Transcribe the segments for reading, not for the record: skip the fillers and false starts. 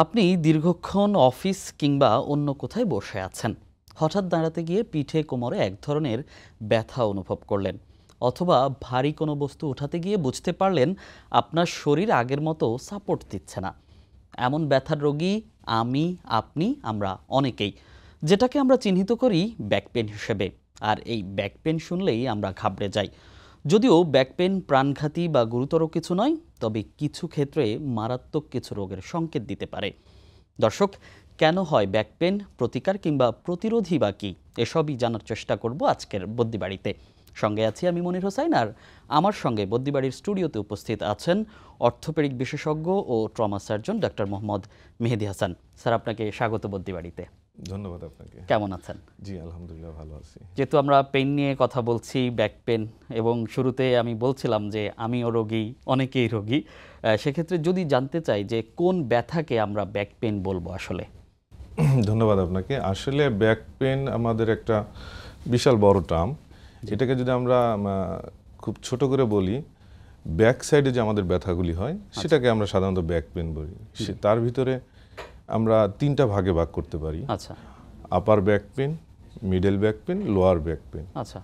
আপনি দীর্ঘক্ষণ অফিস কিংবা অন্য কোথায় বসে আছেন, হঠাৎ দাঁড়াতে গিয়ে পিঠে কোমরে এক ধরনের ব্যথা অনুভব করলেন, অথবা ভারী কোনো বস্তু উঠাতে গিয়ে বুঝতে পারলেন আপনার শরীর আগের মতো সাপোর্ট দিচ্ছে না। এমন ব্যথার রোগী আমি, আপনি, আমরা অনেকেই, যেটাকে আমরা চিহ্নিত করি ব্যাক পেন হিসেবে। আর এই ব্যাক পেন শুনলেই আমরা ঘাবড়ে যাই। যদিও ব্যাক পেন প্রাণঘাতী বা গুরুতর কিছু নয়, তবে কিছু ক্ষেত্রে মারাত্মক কিছু রোগের সংকেত দিতে পারে। দর্শক, কেন হয় ব্যাক পেন, প্রতিকার কিংবা প্রতিরোধী বা কী, এসবই জানার চেষ্টা করব আজকের বদ্যিবাড়িতে। সঙ্গে আছি আমি মনির হোসাইন, আর আমার সঙ্গে বদ্যিবাড়ির স্টুডিওতে উপস্থিত আছেন অর্থোপেডিক বিশেষজ্ঞ ও trauma surgeon doctor Mohammad Mehedi Hasan. Sir, আপনাকে স্বাগত বদ্যিবাড়িতে। ধন্যবাদ আপনাকে। কেমন আছেন? জি আলহামদুলিল্লাহ ভালো আছি। যেহেতু আমরা পেন নিয়ে কথা বলছি, ব্যাক পেন, এবং শুরুতে আমি বলছিলাম যে আমিও রোগী, অনেকেই রোগী, সেক্ষেত্রে যদি জানতে চাই যে কোন ব্যথাকে আমরা ব্যাক পেন বলবো আসলে। ধন্যবাদ আপনাকে। আসলে ব্যাক পেন আমাদের একটা বিশাল বড় টার্ম। এটাকে যদি আমরা খুব ছোট করে বলি, ব্যাক সাইডে যে আমাদের ব্যথাগুলি হয় সেটাকে আমরা সাধারণত ব্যাক পেন বলি। তার ভিতরে আমরা তিনটা ভাগে ভাগ করতে পারি। আচ্ছা। Upper back pain, middle back pain, lower back pain. আচ্ছা।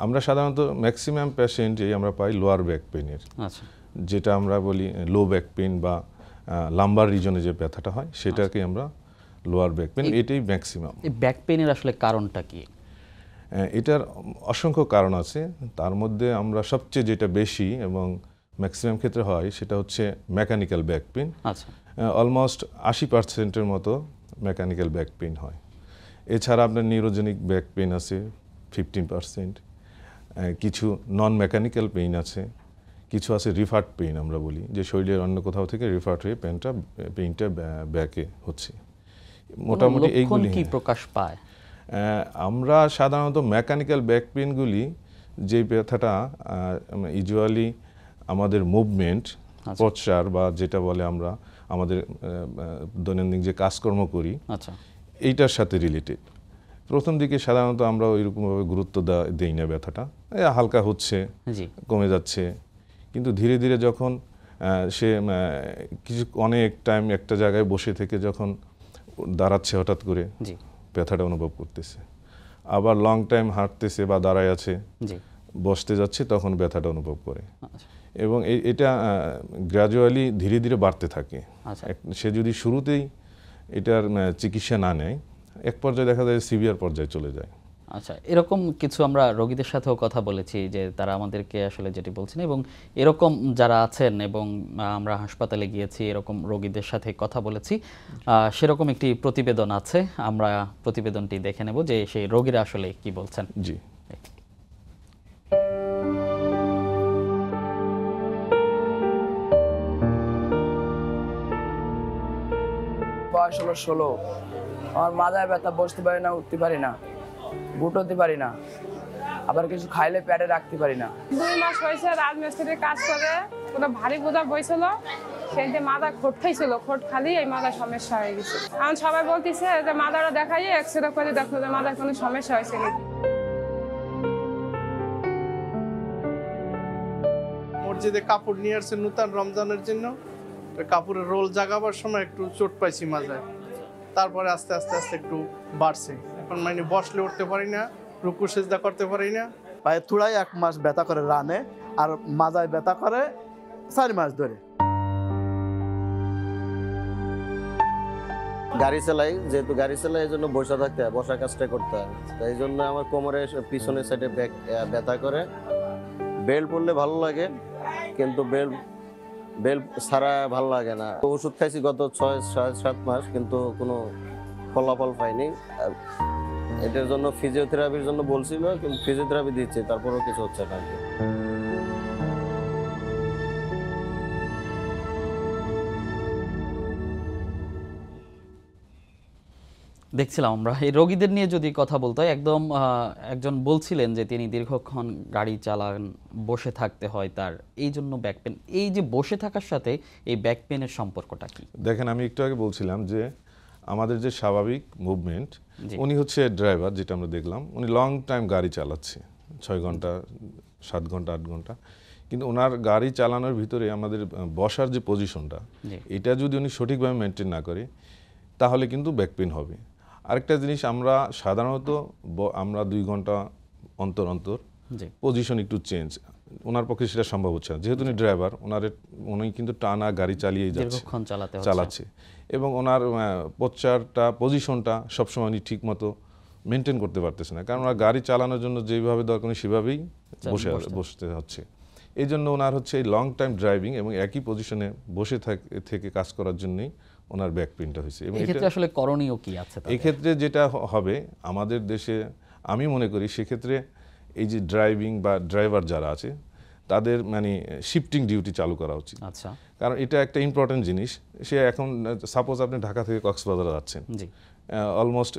আমরা সাধারণত ম্যাক্সিমাম পেশেন্টই আমরা পাই লোয়ার ব্যাক পেনের, আচ্ছা, যেটা আমরা বলি লো ব্যাক পেন বা লাম্বার রিজনে যে ব্যথাটা হয় সেটাকে আমরা লোয়ার ব্যাক পেন, এটাই ম্যাক্সিমাম। এই ব্যাক পেনের আসলে কারণটা কি? এটার অসংখ্য কারণ আছে, তার মধ্যে আমরা সবচেয়ে যেটা বেশি এবং ম্যাক্সিমাম ক্ষেত্রে হয় সেটা হচ্ছে মেকানিক্যাল ব্যাক পেন। আচ্ছা। অলমোস্ট 80%-এর মতো মেকানিক্যাল ব্যাক পেন হয়। এছাড়া আপনার নিউরোজেনিক ব্যাক পেন আছে 15%, কিছু নন মেকানিক্যাল পেইন আছে, কিছু আছে রিফার্ড পেইন, আমরা বলি যে শরীরের অন্য কোথাও থেকে রিফার্ড হয়ে পেইনটা ব্যাকে হচ্ছে। মোটামুটি এইগুলি কি প্রকাশ পায়? আমরা সাধারণত মেকানিক্যাল ব্যাক পেইনগুলি, যে ব্যথাটা ইউজুয়ালি আমাদের মুভমেন্ট, পশ্চার বা যেটা বলে আমরা আমাদের দৈনন্দিন যে কাজকর্ম করি, আচ্ছা, এইটার সাথে রিলেটেড। প্রথম দিকে সাধারণত আমরা ওইরকমভাবে গুরুত্ব দেই না, ব্যথাটা হালকা হচ্ছে, কমে যাচ্ছে। কিন্তু ধীরে ধীরে যখন সে কিছু অনেক টাইম একটা জায়গায় বসে থেকে যখন দাঁড়াচ্ছে, হঠাৎ করে ব্যথাটা অনুভব করতেছে, আবার লং টাইম হাঁটতেছে বা দাঁড়ায় আছে, বসতে যাচ্ছে, তখন ব্যথাটা অনুভব করে। এবং এটা গ্র্যাজুয়ালি ধীরে ধীরে বাড়তে থাকে। সে যদি শুরুতেই এটার চিকিৎসা না নেয়, এক পর্যায়ে দেখা যায় সিভিয়ার পর্যায়ে চলে যায়। আচ্ছা, এরকম কিছু আমরা রোগীদের সাথেও কথা বলেছি যে তারা আমাদেরকে আসলে যেটি বলছেন, এবং এরকম যারা আছেন, এবং আমরা হাসপাতালে গিয়েছি, এরকম রোগীদের সাথে কথা বলেছি, সেরকম একটি প্রতিবেদন আছে। আমরা প্রতিবেদনটি দেখে নেব যে সেই রোগীরা আসলে কি বলছেন। জি। বয়স হলো 16। আমার মাথায় ব্যথা, বসতে পারি না, উঠতে পারি না, গুটোতে পারি না, আবার কিছু খাইলে পেটে রাখতে পারি না। 2 মাস হয়েছে রাজমিস্ত্রির কাজ করে, কোনো ভারী বোঝা বইছিল, সেই যে মাথা খোট খাইছিল, খোট খালি এই মাথার সমস্যা হয়ে গেছে। এখন সবাই বলতেছে যে মাথাটা দেখাই, এক্সরে করে দেখো যে মাথায় কোনো সমস্যা হয়েছে নাকি। মসজিদে কাপড় নিয়ে আসছে নূতন রমজানের জন্য, কাপড়ের রোল জাগাবার সময় একটু চোট পাইছি মাথায়, তারপরে আস্তে আস্তে আস্তে একটু বাড়ছে। এখন মানে বসলে উঠতে পারি না, রুকু সেজদা করতে পারি না। পায়ে থুড়াই 1 মাস ব্যথা করে রানে, আর মাজায় ব্যথা করে 4 মাস ধরে। গাড়ি চালাই, যেহেতু গাড়ি চালাই এই জন্য বসে থাকতে হয়, বসার কাজটা করতে হয়, তাই জন্য আমার কোমরে পিছনের সাইডে ব্যথা করে। বেল্ট পরলে ভালো লাগে, কিন্তু বেল্ট ছাড়া ভালো লাগে না। ওষুধ খাইছি গত 6-7 মাস, কিন্তু কোনো ফলাফল পাইনি। এটার জন্য ফিজিওথেরাপির জন্য বলছিল, কিন্তু ফিজিওথেরাপি দিচ্ছে, তারপরেও কিছু হচ্ছে না। দেখছিলাম আমরা এই রোগীদের নিয়ে যদি কথা বলতে হয়, একজন বলছিলেন যে তিনি দীর্ঘক্ষণ গাড়ি চালান, বসে থাকতে হয় তার, এই জন্য ব্যাক পেন। এই যে বসে থাকার সাথে এই ব্যাক পেনের সম্পর্কটা কি? দেখেন, আমি একটু আগে বলছিলাম যে আমাদের যে স্বাভাবিক মুভমেন্ট, উনি হচ্ছে ড্রাইভার, যেটা আমরা দেখলাম, উনি লং টাইম গাড়ি চালাচ্ছে, 6 ঘন্টা, 7 ঘন্টা, 8 ঘন্টা, কিন্তু ওনার গাড়ি চালানোর ভিতরে আমাদের বসার যে পজিশনটা, জি। এটা যদি উনি সঠিকভাবে মেনটেন না করে তাহলে কিন্তু ব্যাক পেইন হবে। আরেকটা জিনিস, আমরা সাধারণত আমরা 2 ঘন্টা অন্তর অন্তর জি পজিশন একটু চেঞ্জ, ওনার পক্ষে সেটা সম্ভব হচ্ছে না, যেহেতু উনি ড্রাইভার, উনি কিন্তু টানা গাড়ি চালিয়েই যাচ্ছে, দীর্ঘক্ষণ চালাচ্ছে, এবং ওনার পোশ্চারটা, পজিশনটা সবসময় উনি ঠিক মতো মেনটেন করতে পারতেছে না, কারণ ওনার গাড়ি চালানোর জন্য যেভাবে দরকার উনি সেভাবেই বসতে হচ্ছে। এই জন্য ওনার হচ্ছে এই লং টাইম ড্রাইভিং এবং একই পজিশনে বসে থেকে কাজ করার জন্যই ওনার ব্যাক পেইনটা হয়েছে। এবং এক্ষেত্রে আসলে করণীয় কি আছে? এই ক্ষেত্রে যেটা হবে আমাদের দেশে, আমি মনে করি সেক্ষেত্রে এই যে ড্রাইভিং বা ড্রাইভার যারা আছে তাদের মানে শিফটিং ডিউটি চালু করা উচিত। আচ্ছা, কারণ এটা একটা ইম্পর্টেন্ট জিনিস। সে এখন সাপোজ আপনি ঢাকা থেকে কক্সবাজার যাচ্ছেন, জি অলমোস্ট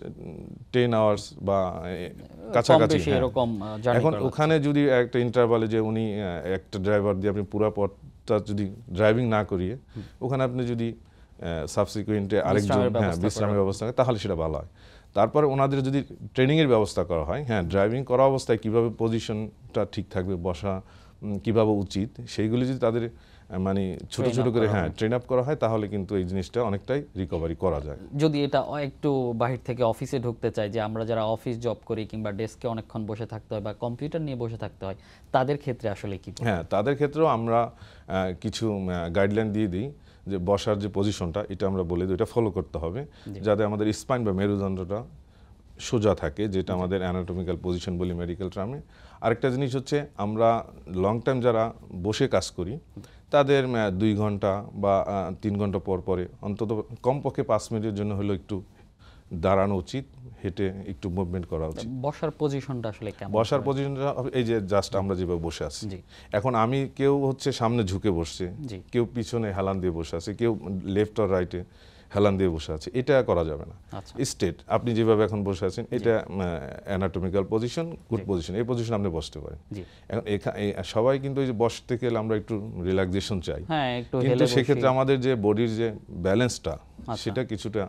10 আওয়ার্স বা কাছাকাছি, এরকম এখন ওখানে যদি একটা ইন্টারভালে যে উনি একটা ড্রাইভার দিয়ে আপনি পুরো পথটা যদি ড্রাইভিং না করিয়ে ওখানে আপনি যদি সাবসিকুয়েন্টে আরেকজন বিশ্রামের ব্যবস্থা করেন তাহলে সেটা ভালো হয়। তারপরে ওনাদের যদি ট্রেনিংয়ের ব্যবস্থা করা হয়, হ্যাঁ, ড্রাইভিং করা অবস্থায় কীভাবে পজিশনটা ঠিক থাকবে, বসা কীভাবে উচিত, সেইগুলি যদি তাদের মানে ছোট ছোট করে ট্রেন আপ করা হয় তাহলে কিন্তু এই জিনিসটা অনেকটাই রিকভারি করা যায়। যদি এটা একটু বাহির থেকে অফিসে ঢুকতে চাই, যে আমরা যারা অফিস জব করি কিংবা ডেস্কে অনেকক্ষণ বসে থাকতে হয় বা কম্পিউটার নিয়ে বসে থাকতে হয়, তাদের ক্ষেত্রে আসলে কি? হ্যাঁ, তাদের ক্ষেত্রেও আমরা কিছু গাইডলাইন দিয়ে দিই যে বসার যে পজিশনটা এটা আমরা বলে দিই, এটা ফলো করতে হবে যাতে আমাদের স্পাইন বা মেরুদণ্ডটা সোজা থাকে, যেটা আমাদের অ্যানাটমিক্যাল পজিশন বলি মেডিকেল টার্মে। আরেকটা জিনিস হচ্ছে, আমরা লং টাইম যারা বসে কাজ করি তাদের 2 ঘন্টা বা 3 ঘন্টা পর পরে অন্তত কমপক্ষে 5 মিনিটের জন্য হলেও একটু দাঁড়ানো উচিত, হেঁটে একটু মুভমেন্ট করা উচিত। বসার পজিশনটা আসলে কেমন? বসার পজিশনটা এই যে জাস্ট আমরা যেভাবে বসে আছি, এখন আমি কেউ হচ্ছে সামনে ঝুঁকে বসছে, কেউ পিছনে হেলান দিয়ে বসে আছে, কেউ লেফট আর রাইটে হেলান দিয়ে বসে আছে, এটা করা যাবে না। স্ট্রেট আপনি যেভাবে এখন বসে আছেন এটা অ্যানাটমিক্যাল পজিশন, গুড পজিশন, এই পজিশন আপনি বসতে পারেন। এখন সবাই কিন্তু এই যে বসতে গেলে আমরা একটু রিল্যাক্সেশন চাই, কিন্তু সেক্ষেত্রে আমাদের যে বডির যে ব্যালেন্সটা সেটা কিছুটা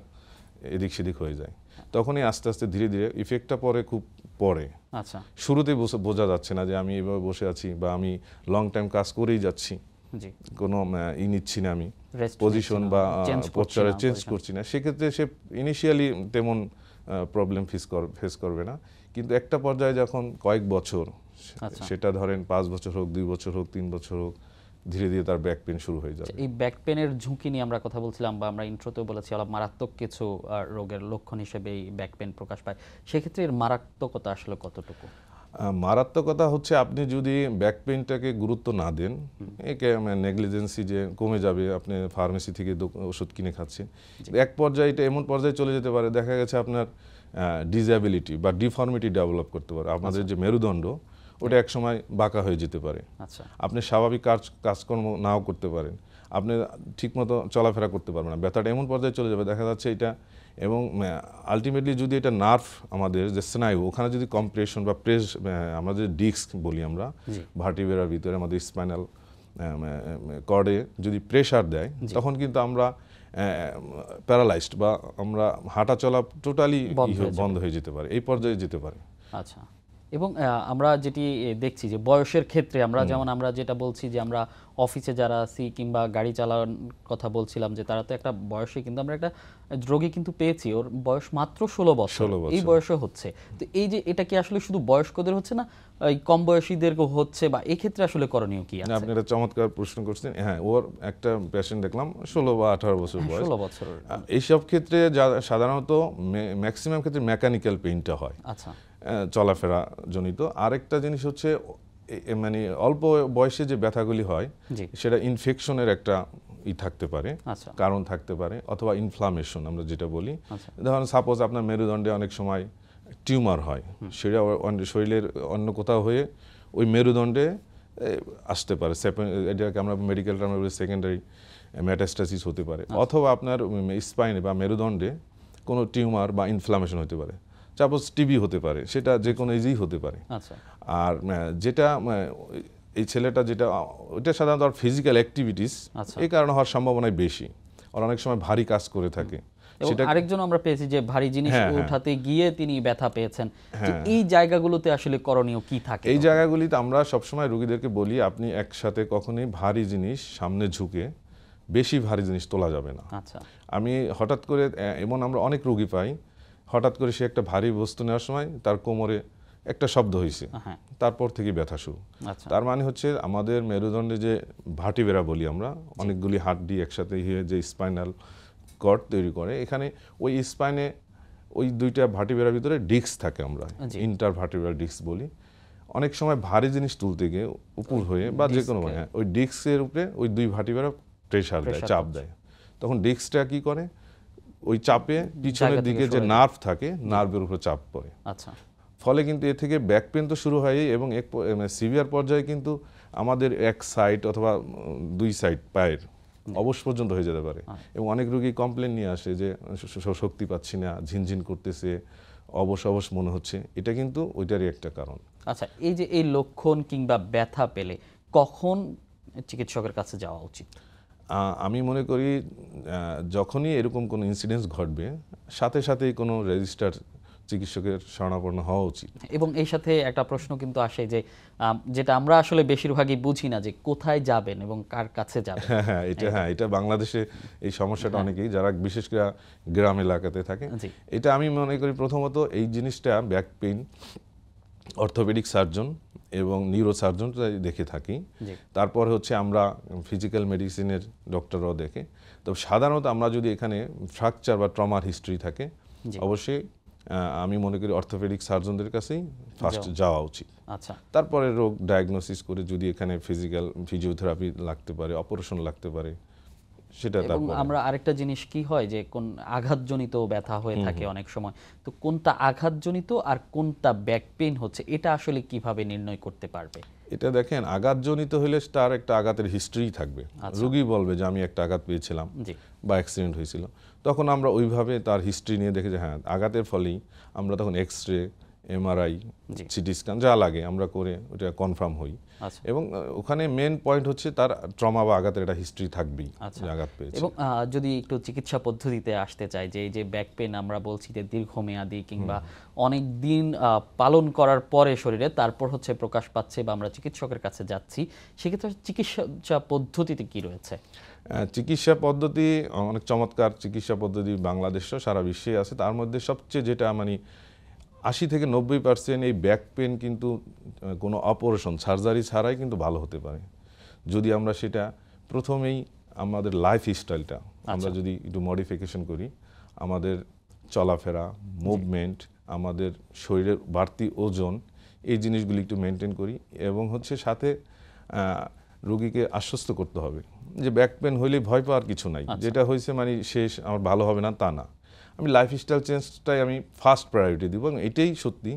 এদিক সেদিক হয়ে যায়, তখনই আস্তে আস্তে ধীরে ধীরে ইফেক্টটা খুব পরে। আচ্ছা, শুরুতেই বোঝা যাচ্ছে না যে আমি এভাবে বসে আছি বা আমি লং টাইম কাজ করেই যাচ্ছি, কোনো নিচ্ছি না, আমি পজিশন বা পোশ্চারে চেঞ্জ করছি না, সেক্ষেত্রে সে ইনিশিয়ালি তেমন প্রবলেম ফেস করবে না। কিন্তু একটা পর্যায়ে যখন কয়েক বছর, সেটা ধরেন 5 বছর হোক, 2 বছর হোক, 3 বছর হোক, ধীরে ধীরে তার ব্যাক পেন শুরু হয়ে যাবে। এই ব্যাক পেনের ঝুঁকি নিয়ে আমরা কথা বলছিলাম, বা আমরা ইন্ট্রোতেও বলেছি মারাত্মক কিছু রোগের লক্ষণ হিসেবে এই ব্যাক পেন প্রকাশ পায়। সেক্ষেত্রে এর মারাত্মকতা আসলে কতটুকু? মারাত্মকতা হচ্ছে, আপনি যদি ব্যাক পেইনটাকে গুরুত্ব না দেন, একে নেগলিজেন্সি যে কমে যাবে, আপনি ফার্মেসি থেকে ওষুধ কিনে খাচ্ছেন, এক পর্যায়ে এটা এমন পর্যায়ে চলে যেতে পারে, দেখা গেছে আপনার ডিসএবিলিটি বা ডিফর্মিটি ডেভেলপ করতে পারে। আমাদের যে মেরুদণ্ড ওটা এক সময় বাঁকা হয়ে যেতে পারে, আপনি স্বাভাবিক কাজকর্ম নাও করতে পারেন, আপনি ঠিকমতো চলাফেরা করতে পারবেন না, ব্যথাটা এমন পর্যায়ে চলে যাবে দেখা যাচ্ছে এটা। এবং আলটিমেটলি যদি এটা নার্ভ, আমাদের যে স্নায়ু, ওখানে যদি কম্প্রেশন বা প্রেস, আমাদের ডিস্ক বলি আমরা, ভার্টিব্রার ভিতরে আমাদের স্পাইনাল কর্ডে যদি প্রেশার দেয়, তখন কিন্তু আমরা প্যারালাইজড বা আমরা হাঁটা চলা টোটালি বন্ধ হয়ে যেতে পারে, এই পর্যায়ে যেতে পারে। আচ্ছা, এবং আমরা যেটি দেখছি যে বয়সের ক্ষেত্রে আমরা আমরা যেটা বলছি যে আমরা অফিসে যারা আছি কিংবা গাড়ি চালানোর কথা বলছিলাম, যে তারা তো একটা বয়সে, কিন্তু আমরা একটা রোগী কিন্তু পেয়েছি, ওর বয়স মাত্র 16 বছর, এই বয়সে হচ্ছে। তো এই যে এটা কি আসলে শুধু বয়স্কদের হচ্ছে না, এই কম বয়সীদেরকে হচ্ছে, বা এই ক্ষেত্রে আসলে করণীয় কি আছে? আপনি একটা চমৎকার প্রশ্ন করছেন। হ্যাঁ, ওর একটা পেশেন্ট দেখলাম 16 বা 18 বছর বয়স। 16 বছর। এইসব ক্ষেত্রে সাধারণত ম্যাক্সিমাম ক্ষেত্রে মেকানিক্যাল পেইনটা হয়, আচ্ছা, চলাফেরা জনিত। আরেকটা জিনিস হচ্ছে, মানে অল্প বয়সে যে ব্যথাগুলি হয় সেটা ইনফেকশনের একটা থাকতে পারে, কারণ থাকতে পারে, অথবা ইনফ্লামেশন আমরা যেটা বলি। ধরুন সাপোজ আপনার মেরুদণ্ডে অনেক সময় টিউমার হয়, সেটা শরীরের অন্য কোথাও হয়ে ওই মেরুদণ্ডে আসতে পারে, এটাকে আমরা মেডিকেল টার্মে বলি সেকেন্ডারি মেটাস্টাসিস হতে পারে, অথবা আপনার স্পাইনে বা মেরুদণ্ডে কোনো টিউমার বা ইনফ্লামেশন হতে পারে, সাপোজ টিবি হতে পারে, সেটা যে কোনো এজেই হতে পারে। আর যেটা এই ছেলেটা যেটা, ওইটা সাধারণত ফিজিক্যাল অ্যাক্টিভিটিস এই কারণে হওয়ার সম্ভাবনাই বেশি, আর অনেক সময় ভারী কাজ করে থাকে, এবং আরেকজন আমরা পেয়েছি যে ভারী জিনিস উঠাতে গিয়ে তিনি ব্যথা পেয়েছেন। তো হ্যাঁ। এই জায়গাগুলোতে আসলে করণীয় কি থাকে? এই জায়গাগুলিতে আমরা সবসময় রোগীদেরকে বলি আপনি একসাথে কখনোই ভারী জিনিস সামনে ঝুঁকে বেশি ভারী জিনিস তোলা যাবে না। আচ্ছা, আমি হঠাৎ করে এমন আমরা অনেক রোগী পাই, হঠাৎ করে সে একটা ভারী বস্তু নেওয়ার সময় তার কোমরে একটা শব্দ হয়েছে, হ্যাঁ, তারপর থেকে ব্যথা শুরু। আচ্ছা, তার মানে হচ্ছে আমাদের মেরুদণ্ডে যে ভার্টিব্রা বলি আমরা, অনেকগুলি হাড্ডি একসাথে হয়ে যে স্পাইনাল কর্ড তৈরি করে, এখানে ওই স্পাইনে ওই দুইটা ভার্টিব্রার ভিতরে ডিস্ক থাকে, আমরা ইন্টার ভার্টিব্রাল ডিস্ক বলি। অনেক সময় ভারী জিনিস তুলতে গিয়ে উপর হয়ে বা যে কোনো ওই ডিস্কের উপরে ওই দুই ভার্টিব্রা প্রেশার দেয়, চাপ দেয়। তখন ডিস্কটা কি করে, ওই চাপে পিছনের দিকে যে নার্ভ থাকে নার্ভের উপরে চাপ পড়ে। আচ্ছা, ফলে কিন্তু এ থেকে ব্যাক পেন তো শুরু হয় এবং এক সিভিয়ার পর্যায়ে কিন্তু আমাদের এক সাইড অথবা দুই সাইড পায়ের অবশ পর্যন্ত হয়ে যেতে পারে। এবং অনেক রোগী কমপ্লেন নিয়ে আসে যে শক্তি পাচ্ছি না, ঝিনঝিন করতেছে, অবশ অবশ মনে হচ্ছে, এটা কিন্তু ওইটারই একটা কারণ। আচ্ছা, এই যে এই লক্ষণ কিংবা ব্যথা পেলে কখন চিকিৎসকের কাছে যাওয়া উচিত? আমি মনে করি যখনই এরকম কোনো ইনসিডেন্স ঘটবে সাথে সাথেই কোনো রেজিস্টার চিকিৎসকের শরণাপন্ন হওয়া উচিত। এবং এই সাথে একটা প্রশ্ন কিন্তু আসে যে যেটা আমরা আসলে বেশিরভাগই বুঝি না, যে কোথায় যাবেন এবং কার কাছে যাবেন। এটা বাংলাদেশে এই সমস্যাটা অনেকেই, যারা বিশেষ করে গ্রাম এলাকাতে থাকে, জি, এটা আমি মনে করি প্রথমত এই জিনিসটা ব্যাক পেইন অর্থোপেডিক সার্জন এবং নিউরো সার্জন দেখে থাকি। জি, তারপর হচ্ছে আমরা ফিজিক্যাল মেডিসিনের ডক্টররাও দেখে। তো সাধারণত আমরা যদি এখানে ফ্র্যাকচার বা ট্রমার হিস্ট্রি থাকে, জি, অবশ্যই আমি মনে করি অর্থোপেডিক সার্জনদের কাছেই ফার্স্ট যাওয়া উচিত। আচ্ছা, তারপরে রোগ ডায়াগনোসিস করে যদি এখানে ফিজিওথেরাপি লাগতে পারে, অপারেশন লাগতে পারে, সেটা এবং তারপর আমরা আরেকটা জিনিস কি হয় যে কোন আঘাতজনিত ব্যথা হয়ে থাকে অনেক সময়, তো কোনটা আঘাতজনিত আর কোনটা ব্যাক পেইন হচ্ছে এটা আসলে কিভাবে নির্ণয় করতে পারবে? এটা দেখেন, আঘাতজনিত হলে তার একটা আঘাতের হিস্ট্রি থাকবে। রোগী বলবে যে আমি একটা আঘাত পেয়েছিলাম জি, বা অ্যাক্সিডেন্ট হয়েছিল, তখন আমরা ওইভাবে তার হিস্ট্রি নিয়ে দেখে যে হ্যাঁ আঘাতের ফলেই আমরা তখন এক্স-রে, এমআরআই, জি, সিটি স্ক্যান যা লাগে আমরা করে ওটা কনফার্ম হই। আচ্ছা, এবং ওখানে মেন পয়েন্ট হচ্ছে তার ট্রমা বা আঘাতের একটা হিস্ট্রি থাকবেই, আচ্ছা। যে আঘাত পেয়েছে। এবং যদি একটু চিকিৎসা পদ্ধতিতে আসতে চাই, যে এই যে ব্যাক পেইন আমরা বলছি যে দীর্ঘমেয়াদী কিংবা অনেক দিন পালন করার পরে শরীরে তারপর হচ্ছে প্রকাশ পাচ্ছে বা আমরা চিকিৎসকের কাছে যাচ্ছি, সেক্ষেত্রে চিকিৎসা পদ্ধতিতে কি রয়েছে? চিকিৎসা পদ্ধতি অনেক চমৎকার চিকিৎসা পদ্ধতি বাংলাদেশও সারা বিশ্বে আছে। তার মধ্যে সবচেয়ে যেটা মানে 80 থেকে 90% এই ব্যাক পেন কিন্তু কোনো অপারেশন সার্জারি ছাড়াই কিন্তু ভালো হতে পারে, যদি আমরা সেটা প্রথমেই আমাদের লাইফ স্টাইলটা আমরা যদি একটু মডিফিকেশন করি, আমাদের চলাফেরা, মুভমেন্ট, আমাদের শরীরের বাড়তি ওজন, এই জিনিসগুলি একটু মেনটেন করি। এবং হচ্ছে সাথে রোগীকে আশ্বস্ত করতে হবে যে ব্যাক পেন হইলে ভয় পাওয়ার কিছু নাই, যেটা হয়েছে মানে শেষ, আমার ভালো হবে না তা না। আমি লাইফস্টাইল চেঞ্জটাই আমি ফার্স্ট প্রায়োরিটি দিব, এবং এটাই সত্যি,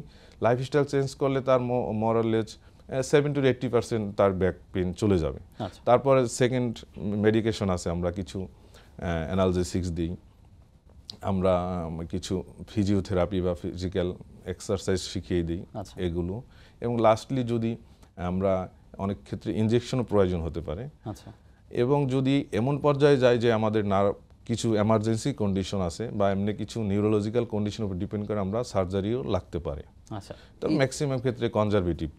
লাইফস্টাইল চেঞ্জ করলে তার মরালেজ 70 to 80% তার ব্যাক পেন চলে যাবে। তারপরে সেকেন্ড মেডিকেশন আছে, আমরা কিছু অ্যানালজেসিক্স দিই, আমরা কিছু ফিজিওথেরাপি বা ফিজিক্যাল এক্সারসাইজ শিখিয়ে দিই এগুলো। এবং লাস্টলি যদি আমরা অনেক ক্ষেত্রে ইনজেকশনও প্রয়োজন হতে পারে। এবং যদি এমন পর্যায়ে যায় যে আমাদের কিছু এমার্জেন্সি কন্ডিশন আছে বা এমনি কিছু নিউরোলজিক্যাল কন্ডিশনের উপর ডিপেন্ড করে আমরা সার্জারিও লাগতে পারে। তো ম্যাক্সিমাম ক্ষেত্রে কনজারভেটিভ,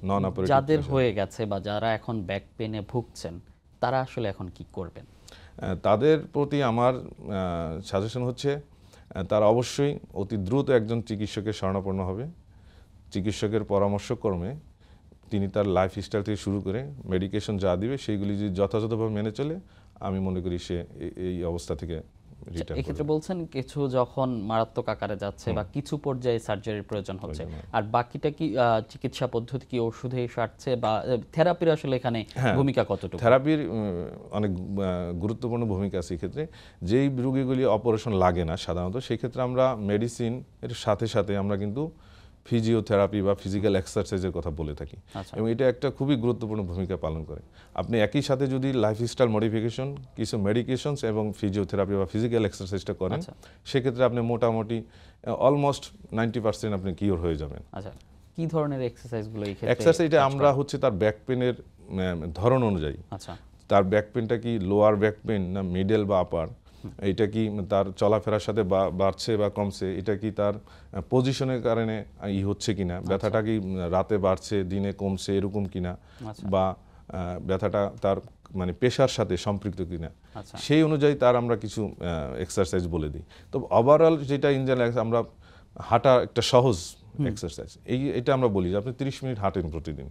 নন অপারেটিভ। যাদের হয়ে গেছে বা যারা এখন ব্যাক পেনে ভুগছেন, তারা আসলে এখন কি করবেন? তাদের প্রতি আমার সাজেশন হচ্ছে তারা অবশ্যই অতি দ্রুত একজন চিকিৎসকের শরণাপন্ন হবে। চিকিৎসকের পরামর্শক্রমে তিনি তার লাইফস্টাইল থেকে শুরু করে মেডিকেশন যা দিবে সেইগুলি যদি যথাযথভাবে মেনে চলে, আমি মনে করি সে এই অবস্থা থেকে রিটার্ন করবে। এক্ষেত্রে বলছেন কিছু যখন মারাত্মক আকারে যাচ্ছে বা কিছু পর্যায়ে সার্জারির প্রয়োজন হচ্ছে, আর বাকিটা কি চিকিৎসা পদ্ধতি কি ওষুধে সারছে বা থেরাপির আসলে এখানে ভূমিকা কতটুকু? থেরাপির অনেক গুরুত্বপূর্ণ ভূমিকা আছে এক্ষেত্রে। যেই রোগীগুলি অপারেশন লাগে না সাধারণত, সেই ক্ষেত্রে আমরা মেডিসিন এর সাথে সাথে আমরা কিন্তু ফিজিওথেরাপি বা ফিজিক্যাল এক্সারসাইজের কথা বলে থাকি, এবং এটা একটা খুবই গুরুত্বপূর্ণ ভূমিকা পালন করে। আপনি একই সাথে যদি লাইফস্টাইল মডিফিকেশন, কিছু মেডিকেশনস এবং ফিজিওথেরাপি বা ফিজিক্যাল এক্সারসাইজটা করেন, সেক্ষেত্রে আপনি মোটামুটি অলমোস্ট 90% আপনি কিওর হয়ে যাবেন। আচ্ছা, কি ধরনের এক্সারসাইজগুলো এই ক্ষেত্রে? এক্সারসাইজটা আমরা হচ্ছে তার ব্যাক পেনের ধরন অনুযায়ী, তার ব্যাক পেনটা কি লোয়ার ব্যাক পেন না মিডল বা আপার, এটা কি তার চলাফেরার সাথে বাড়ছে বা কমছে, এটা কি তার পজিশনের কারণে হচ্ছে কিনা, ব্যথাটা কি রাতে বাড়ছে দিনে কমছে এরকম কিনা, বা ব্যথাটা তার মানে পেশার সাথে সম্পৃক্ত কিনা, সেই অনুযায়ী তার আমরা কিছু এক্সারসাইজ বলে দিই। তো ওভারঅল যেটা ইন জেনারেল আমরা হাঁটা একটা সহজ এক্সারসাইজ, এটা আমরা বলি যে আপনি 30 মিনিট হাঁটেন প্রতিদিন,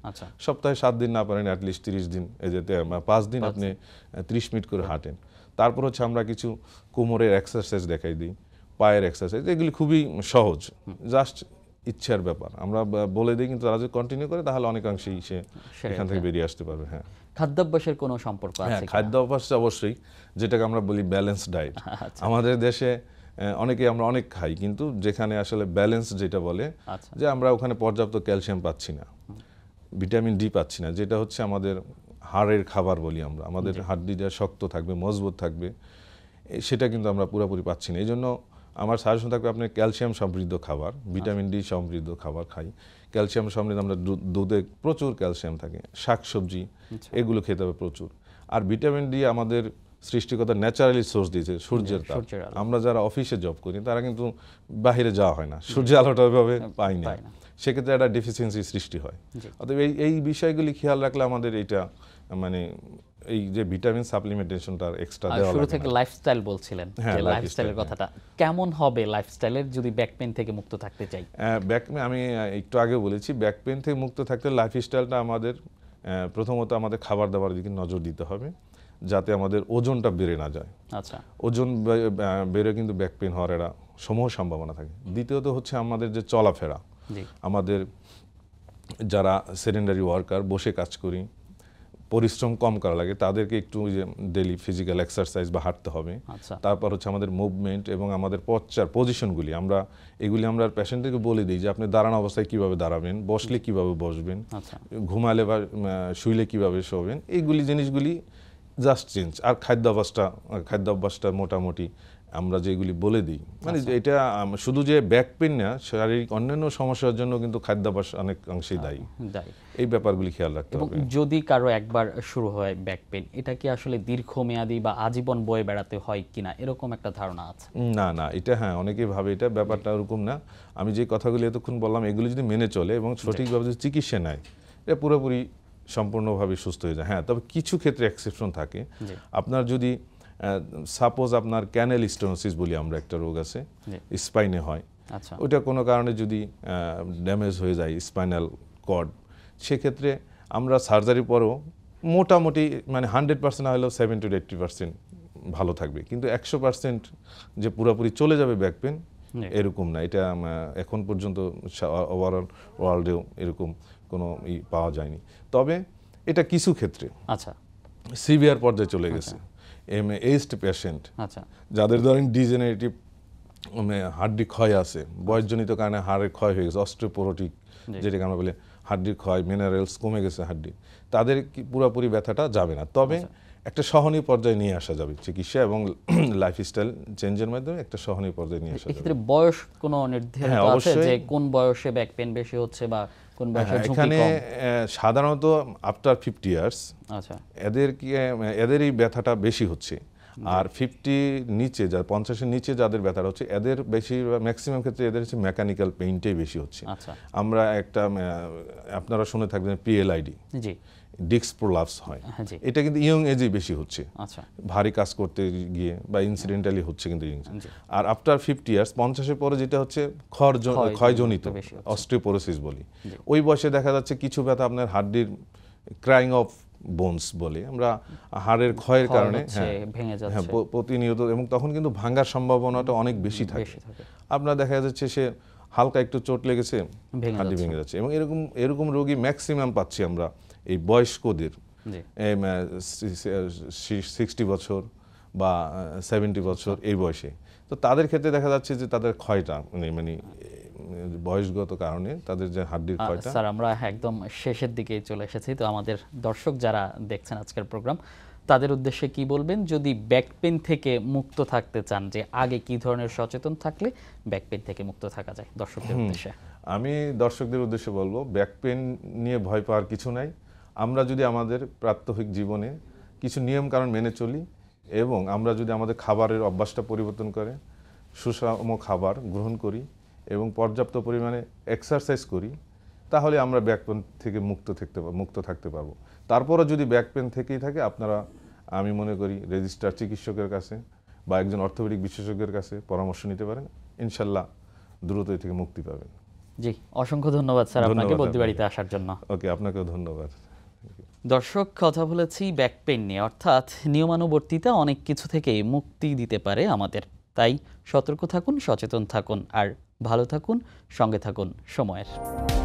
সপ্তাহে 7 দিন না পারেন অ্যাটলিস্ট 30 দিন, এই যে 5 দিন আপনি 30 মিনিট করে হাঁটেন। তারপর হচ্ছে আমরা কিছু কোমরের এক্সারসাইজ দেখাই দিই, পায়ের এক্সারসাইজ, এগুলি খুবই সহজ, জাস্ট ইচ্ছার ব্যাপার আমরা বলে দিই, কিন্তু তারা যদি কন্টিনিউ করে তাহলে অনেকাংশেই সে এখান থেকে বেরিয়ে আসতে পারবে। হ্যাঁ, খাদ্যাভ্যাসের কোনো সম্পর্ক আছে? হ্যাঁ, খাদ্যাভ্যাস অবশ্যই, যেটাকে আমরা বলি ব্যালেন্স ডায়েট। আমাদের দেশে অনেকে আমরা অনেক খাই, কিন্তু যেখানে আসলে ব্যালেন্স যেটা বলে যে আমরা ওখানে পর্যাপ্ত ক্যালসিয়াম পাচ্ছি না, ভিটামিন ডি পাচ্ছি না, যেটা হচ্ছে আমাদের হাড়ের খাবার বলি আমরা, আমাদের হাড্ডিটা শক্ত থাকবে, মজবুত থাকবে, সেটা কিন্তু আমরা পুরোপুরি পাচ্ছি না। এই জন্য আমার সাজেশন থাকবে আপনি ক্যালসিয়াম সমৃদ্ধ খাবার, ভিটামিন ডি সমৃদ্ধ খাবার খাই। ক্যালসিয়াম সমৃদ্ধ আমরা দুধে প্রচুর ক্যালসিয়াম থাকে, শাকসবজি এগুলো খেতে হবে প্রচুর। আর ভিটামিন ডি আমাদের সৃষ্টিকর্তা ন্যাচারালি সোর্স দিয়েছে সূর্যের তাপ। আমরা যারা অফিসে জব করি তারা কিন্তু বাইরে যাওয়া হয় না, সূর্যের আলোটা ওইভাবে পাই না, সেক্ষেত্রে একটা ডেফিসিয়েন্সি সৃষ্টি হয়। অতএব এই বিষয়গুলি খেয়াল রাখলে আমাদের এইটা মানে এই যে ভিটামিন সাপ্লিমেন্টেশনটা এক্সট্রা দেওয়া লাগে। শুরু থেকে লাইফস্টাইল বলছিলেন, যে লাইফস্টাইলের কথাটা কেমন হবে, লাইফস্টাইলের যদি ব্যাক পেইন থেকে মুক্ত থাকতে চাই? ব্যাক আমি একটু আগে বলেছি, ব্যাক পেইন থেকে মুক্ত থাকতে লাইফস্টাইলটা আমাদের প্রথমত আমাদের খাবার দাবার দিকে নজর দিতে হবে, যাতে আমাদের ওজনটা বেড়ে না যায়। আচ্ছা, ওজন বেড়ে কিন্তু ব্যাক পেইন হওয়ার একটা সমূহ সম্ভাবনা থাকে। দ্বিতীয়ত হচ্ছে আমাদের যে চলাফেরা, আমাদের যারা সেডেন্টারি ওয়ার্কার, বসে কাজ করি, পরিশ্রম কম করা লাগে, তাদেরকে একটু যে ডেইলি ফিজিক্যাল এক্সারসাইজ বা হাঁটতে হবে। তারপর হচ্ছে আমাদের মুভমেন্ট এবং আমাদের পজিশনগুলি এগুলি আমরা পেশেন্টদেরকে বলে দিই যে আপনি দাঁড়ানো অবস্থায় কিভাবে দাঁড়াবেন, বসলে কিভাবে বসবেন, ঘুমালে বা শুইলে কিভাবে শোবেন, এইগুলি জিনিসগুলি জাস্ট চেঞ্জ। আর খাদ্যাভ্যাসটা মোটামুটি আমরা যেগুলি বলে দিই, মানে এটা শুধু যে ব্যাক পেইন না, শারীরিক অন্যান্য সমস্যার জন্য কিন্তু খাদ্যাভ্যাস অনেক অংশেই দায়ী। এই ব্যাপারগুলি খেয়াল রাখতে হবে। যদি কারো একবার শুরু হয় ব্যাক পেইন, এটা কি আসলে দীর্ঘমেয়াদী বা আজীবন বয়ে বেড়াতে হয় কিনা, এরকম একটা ধারণা আছে? না, এটা হ্যাঁ অনেকেই ভাবে এটা, ব্যাপারটা ওরকম না। আমি যে কথাগুলি এতক্ষণ বললাম এগুলি যদি মেনে চলে এবং সঠিকভাবে যদি চিকিৎসা নেয়, এটা পুরোপুরি সম্পূর্ণভাবে সুস্থ হয়ে যায়। হ্যাঁ, তবে কিছু ক্ষেত্রে এক্সেপশন থাকে। আপনার যদি সাপোজ আপনার ক্যানেল স্টোনোসিস বলি আমরা, একটা রোগ আছে স্পাইনে হয়, ওইটা কোনো কারণে যদি ড্যামেজ হয়ে যায় স্পাইনাল কর্ড, সেক্ষেত্রে আমরা সার্জারির পরেও মোটামুটি মানে 100% না হলেও 70 to 80% ভালো থাকবে, কিন্তু 100% যে পুরোপুরি চলে যাবে ব্যাক পেন এরকম না। এটা এখন পর্যন্ত ওভারঅল ওয়ার্ল্ডেও এরকম কোনো পাওয়া যায়নি। তবে এটা কিছু ক্ষেত্রে সিভিয়ার পর্যায়ে চলে গেছে, এজড পেশেন্ট, যাদের ধরেন ডিজেনারেটিভ হাড্ডি ক্ষয় আছে, বয়সজনিত কারণে হাড়ের ক্ষয় হয়ে গেছে, অস্টিওপোরোটিক যেটাকে আমরা বলি, হাড্ডির ক্ষয়, মিনারেলস কমে গেছে হাড্ডি, তাদের পুরোপুরি ব্যথাটা যাবে না। তবে একটা সহনীয় পর্যায়ে নিয়ে আসা যাবে চিকিৎসা এবং লাইফস্টাইল চেঞ্জের মাধ্যমে একটা সহনীয় পর্যায়ে নিয়ে আসা যাবে। এক্ষেত্রে বয়স কোনো নির্ধারিত আছে যে কোন বয়সে ব্যাক পেইন বেশি হচ্ছে বা কোন বয়সে ঝুঁকি কম? এখানে সাধারণত আফটার 50 ইয়ার্স এদের এই ব্যথাটা বেশি হচ্ছে। আর 50 নিচে, 50-এর নিচে যাদের ব্যথাটা হচ্ছে, এদের বেশি ম্যাক্সিমাম ক্ষেত্রে এদের হচ্ছে মেকানিক্যাল পেইনটাই বেশি হচ্ছে। আমরা একটা আপনারা শুনে থাকবেন PLID, ডিস্ক প্রোলাপস হয়, এটা কিন্তু ইয়ং এজে বেশি হচ্ছে, ভারী কাজ করতে গিয়ে বা ইনসিডেন্টালি হচ্ছে কিন্তু। আর আফটার 50 ইয়ার্স 50-এর পরে যেটা হচ্ছে ক্ষয়জনিত অস্টিওপোরোসিস বলি, ওই বয়সে দেখা যাচ্ছে কিছু ব্যথা আপনার হাড্ডির ক্রাইং অফ বোনস বলে আমরা, হাড়ের ক্ষয়ের কারণে প্রতিনিয়ত, এবং তখন কিন্তু ভাঙার সম্ভাবনাটা অনেক বেশি থাকে। আপনার দেখা যাচ্ছে সে হালকা একটু চোট লেগেছে, হাড্ডি ভেঙে যাচ্ছে, এবং এরকম রোগী ম্যাক্সিমাম পাচ্ছি আমরা এই বয়স্কদের, 60 বছর বা 70 বছর এই বয়সে। তো তাদের ক্ষেত্রে দেখা যাচ্ছে যে তাদের ক্ষয়টা মানে বয়সগত কারণে তাদের যে হাড্ডির ক্ষয়টা। স্যার, আমরা একদম শেষের দিকে চলে এসেছি, তো আমাদের দর্শক যারা দেখছেন আজকের প্রোগ্রাম, তাদের উদ্দেশ্যে কি বলবেন? যদি ব্যাক পেইন থেকে মুক্ত থাকতে চান, যে আগে কি ধরনের সচেতন থাকলে ব্যাক পেইন থেকে মুক্ত থাকা যায়, দর্শকদের উদ্দেশ্যে? আমি দর্শকদের উদ্দেশ্যে বলবো, ব্যাক পেইন নিয়ে ভয় পাওয়ার কিছু নাই। আমরা যদি আমাদের প্রাত্যহিক জীবনে কিছু নিয়ম কানুন মেনে চলি, এবং আমরা যদি আমাদের খাবারের অভ্যাসটা পরিবর্তন করে সুষম খাবার গ্রহণ করি এবং পর্যাপ্ত পরিমাণে এক্সারসাইজ করি, তাহলে আমরা ব্যাক পেন থেকে মুক্ত থাকতে পারবো। তারপরও যদি ব্যাক পেন থেকেই থাকে, আপনারা আমি মনে করি রেজিস্টার চিকিৎসকের কাছে বা একজন অর্থোপেডিক বিশেষজ্ঞের কাছে পরামর্শ নিতে পারেন, ইনশাল্লাহ দ্রুত থেকে মুক্তি পাবেন। জি, অসংখ্য ধন্যবাদ স্যার আপনাকে ধন্যবাদ বদ্যিবাড়িতে আপনাকে। আসার জন্য। ওকে, আপনাকেও ধন্যবাদ। দর্শক, কথা বলেছি ব্যাক পেইন নিয়ে, অর্থাৎ নিয়মানুবর্তিতা অনেক কিছু থেকে মুক্তি দিতে পারে আমাদের। তাই সতর্ক থাকুন, সচেতন থাকুন, আর ভালো থাকুন, সঙ্গে থাকুন সময়ের।